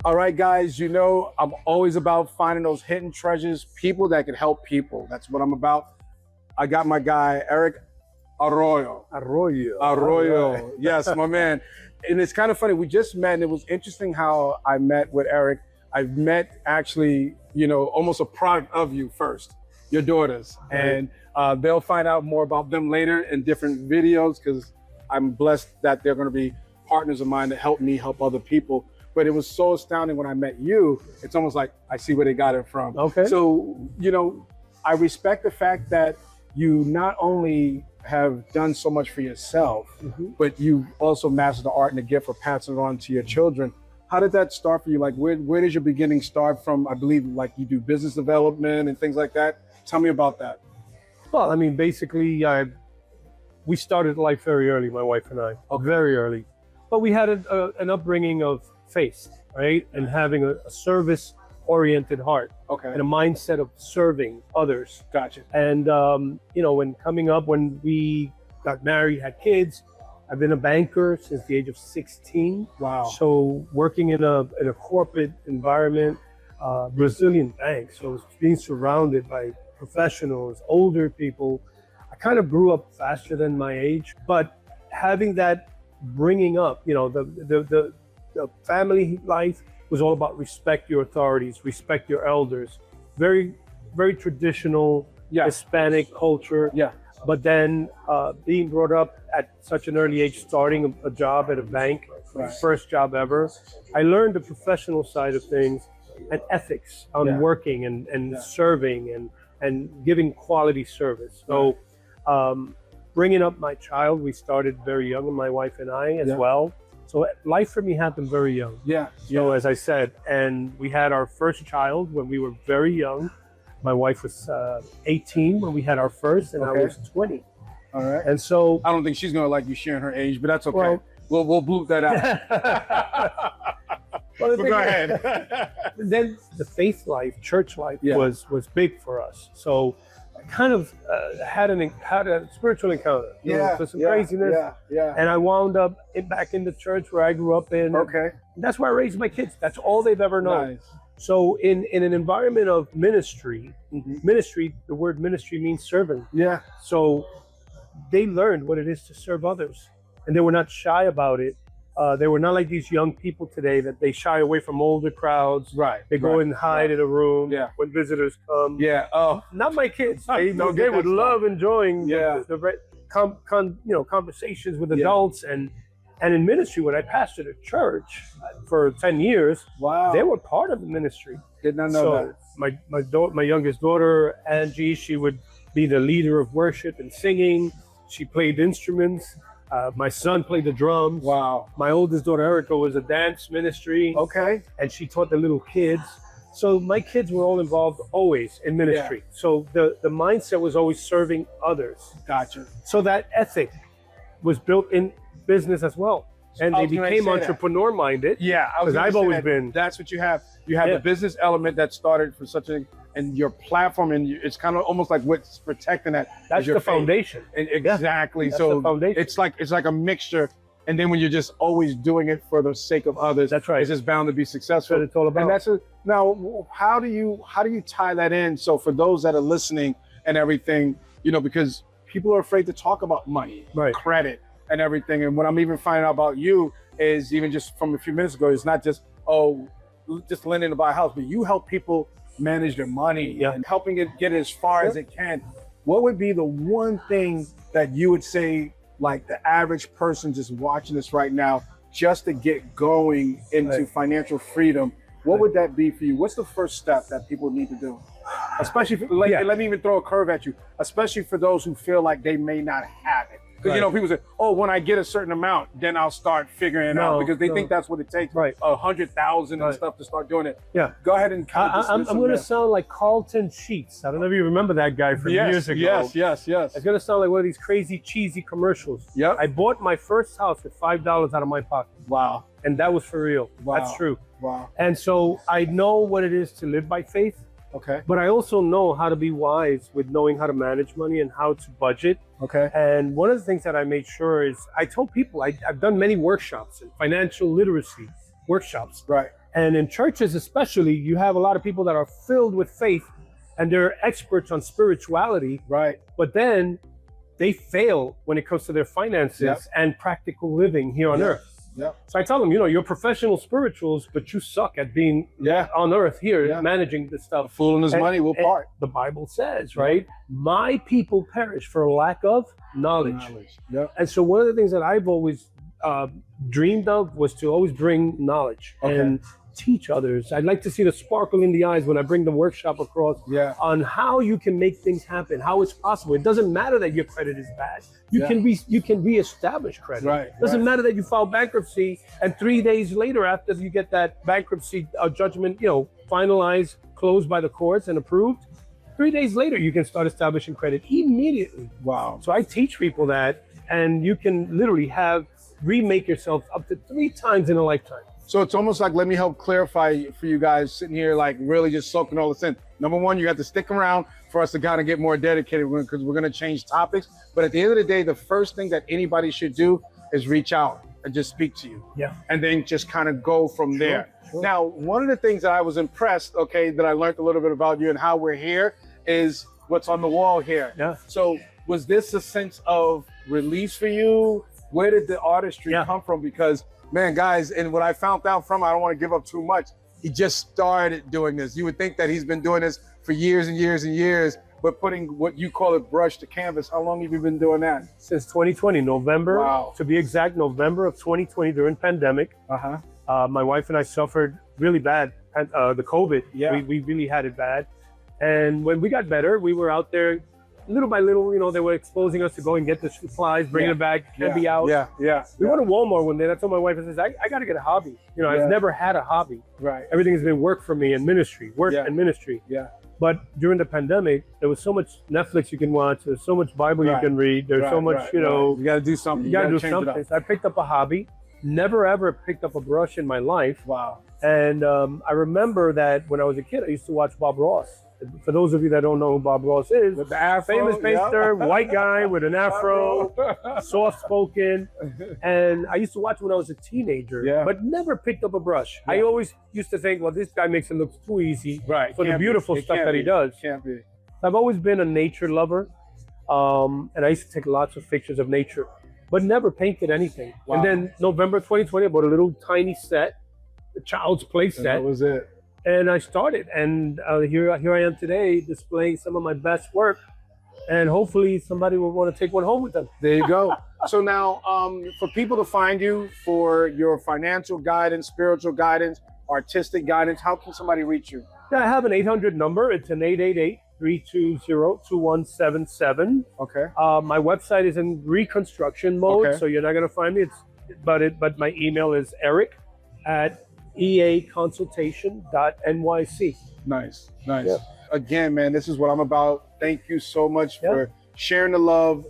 All right, guys, you know, I'm always about finding those hidden treasures, people that can help people. That's what I'm about. I got my guy, Eric Arroyo. Arroyo. Right. Yes, my man. And it's kind of funny. We just met, and it was interesting how I met with Eric. I've met actually, you know, almost a product of you first, your daughters. Right. And they'll find out more about them later in different videos because I'm blessed that they're going to be partners of mine to help me help other people. But it was so astounding when I met you. It's almost like I see where they got it from. Okay. So, you know, I respect the fact that you not only have done so much for yourself, but you also mastered the art and the gift of passing it on to your children. How did that start for you? Like, where does your beginning start from? I believe like you do business development and things like that. Tell me about that. Well, I mean, basically, we started life very early, my wife and I, very early. But we had an upbringing of faith, right? And having a service-oriented heart. Okay. And a mindset of serving others. Gotcha. And, you know, when coming up, when we got married, had kids, I've been a banker since the age of 16. Wow. So working in a corporate environment, Brazilian bank. So being surrounded by professionals, older people, I kind of grew up faster than my age, but having that bringing up, you know, the family life was all about respect your authorities, respect your elders. Very, very traditional Hispanic culture. Yeah. But then being brought up at such an early age, starting a job at a bank, my first job ever, I learned the professional side of things and ethics on working and serving and giving quality service. So bringing up my child, we started very young, my wife and I as well. So life for me happened very young. Yeah. So as I said, and we had our first child when we were very young. My wife was 18 when we had our first, and I was 20. All right. And so I don't think she's gonna like you sharing her age, but that's okay. We'll bloop that out. Well, go ahead. Then the faith life, church life was big for us. So I kind of had a spiritual encounter. You know, for some craziness. And I wound up back in the church where I grew up in. Okay. That's where I raised my kids. That's all they've ever known. Nice. So in an environment of ministry, ministry, the word ministry means servant. Yeah. So they learned what it is to serve others, and they were not shy about it. They were not like these young people today that they shy away from older crowds. Right. They go and hide in a room when visitors come. Yeah. Oh, not my kids. They would love enjoying the conversations with adults and in ministry. When I pastored a church for 10 years, they were part of the ministry. Did not know that. My youngest daughter, Angie, she would be the leader of worship and singing. She played instruments. My son played the drums. Wow. My oldest daughter, Erica, was a dance ministry. Okay. And she taught the little kids. So my kids were all involved always in ministry. So the mindset was always serving others. Gotcha. So that ethic was built in business as well. And they became entrepreneur minded. Yeah. Because I've always been. That's what you have. You have the business element that started for such a, and your platform, and it's kind of almost like what's protecting that. That's the foundation. Exactly. That's so the foundation. It's like a mixture. And then when you're just always doing it for the sake of others, that's right. It's just bound to be successful. That's what it's all about. And now, how do you tie that in? So for those that are listening and everything, you know, because people are afraid to talk about money, credit, and everything. And what I'm even finding out about you is even just from a few minutes ago, it's not just just lending to buy a house, but you help people manage their money and helping it get as far as it can. What would be the one thing that you would say, like the average person just watching this right now, just to get going into financial freedom? What would that be for you? What's the first step that people need to do? Especially, let me even throw a curve at you, especially for those who feel like they may not have it. Because, you know, people say, oh, when I get a certain amount, then I'll start figuring it out, because they think that's what it takes, 100,000 and stuff to start doing it. Yeah. Go ahead and I'm going to sound like Carlton Sheets. I don't know if you remember that guy from years ago. Yes. It's going to sound like one of these crazy, cheesy commercials. Yep. I bought my first house with $5 out of my pocket. Wow. And that was for real. Wow. That's true. Wow. And so I know what it is to live by faith. Okay. But I also know how to be wise with knowing how to manage money and how to budget. Okay. And one of the things that I made sure is I told people I've done many workshops and financial literacy workshops. Right. And in churches especially, you have a lot of people that are filled with faith and they're experts on spirituality, Right. but then they fail when it comes to their finances and practical living here on earth. Yep. So I tell them, you're professional spirituals, but you suck at being on earth here, managing this stuff. A fool and his money will part. The Bible says, right? My people perish for lack of knowledge. Yep. And so one of the things that I've always dreamed of was to always bring knowledge and teach others. I'd like to see the sparkle in the eyes when I bring the workshop across on how you can make things happen, how it's possible. It doesn't matter that your credit is bad. You can reestablish credit. Right. It doesn't matter that you file bankruptcy and 3 days later after you get that bankruptcy judgment, finalized, closed by the courts and approved, 3 days later you can start establishing credit immediately. Wow. So I teach people that, and you can literally remake yourself up to 3 times in a lifetime. So it's almost like, let me help clarify for you guys sitting here, like really just soaking all this in. Number one, you have to stick around for us to kind of get more dedicated because we're going to change topics. But at the end of the day, the first thing that anybody should do is reach out and just speak to you. Yeah. And then just kind of go from there. Sure. Now, one of the things that I was impressed, that I learned a little bit about you and how we're here is what's on the wall here. Yeah. So was this a sense of release for you? Where did the artistry come from? Because man, guys, and what I found out from, I don't want to give up too much, he just started doing this. You would think that he's been doing this for years and years and years, but putting what you call it brush to canvas. How long have you been doing that? Since 2020, November, to be exact, November of 2020 during pandemic. My wife and I suffered really bad, the COVID. Yeah. We really had it bad. And when we got better, we were out there little by little, they were exposing us to go and get the supplies, bring it back, and be out. We went to Walmart one day, and I told my wife, I said, I got to get a hobby. I've never had a hobby. Right. Everything has been work for me and ministry, and ministry. Yeah. But during the pandemic, there was so much Netflix you can watch. There's so much Bible you can read. There's so much, You got to do something. You got to do something. So I picked up a hobby. Never ever picked up a brush in my life. Wow. And I remember that when I was a kid, I used to watch Bob Ross. For those of you that don't know who Bob Ross is, with the afro, famous painter, white guy with an afro, soft-spoken. And I used to watch when I was a teenager, but never picked up a brush. I always used to think, well, this guy makes it look too easy for the beautiful stuff that he does. Can't be. I've always been a nature lover, and I used to take lots of pictures of nature, but never painted anything. Wow. And then November 2020, I bought a little tiny set, a child's play set. That was it. And I started, and here I am today displaying some of my best work, and hopefully somebody will want to take one home with them. There you go. So now, for people to find you for your financial guidance, spiritual guidance, artistic guidance, how can somebody reach you? Yeah, I have an 800 number. It's an 888-320-2177. Okay. My website is in reconstruction mode, so you're not going to find me. But my email is eric@eaconsultation.nyc. Nice. Yep. Again, man, this is what I'm about. Thank you so much for sharing the love,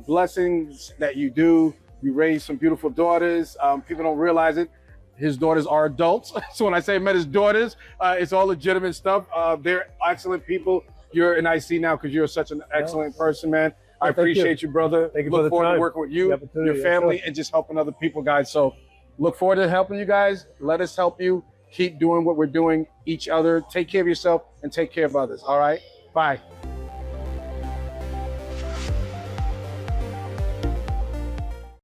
blessings that you do. You raise some beautiful daughters. People don't realize it. His daughters are adults. So when I say I met his daughters, it's all legitimate stuff. They're excellent people. You're in IC now because you're such an excellent person, man. I appreciate you, brother. Thank you. Look forward to working with you, your family, and just helping other people, guys. So look forward to helping you guys. Let us help you. Keep doing what we're doing, each other. Take care of yourself and take care of others. All right? Bye.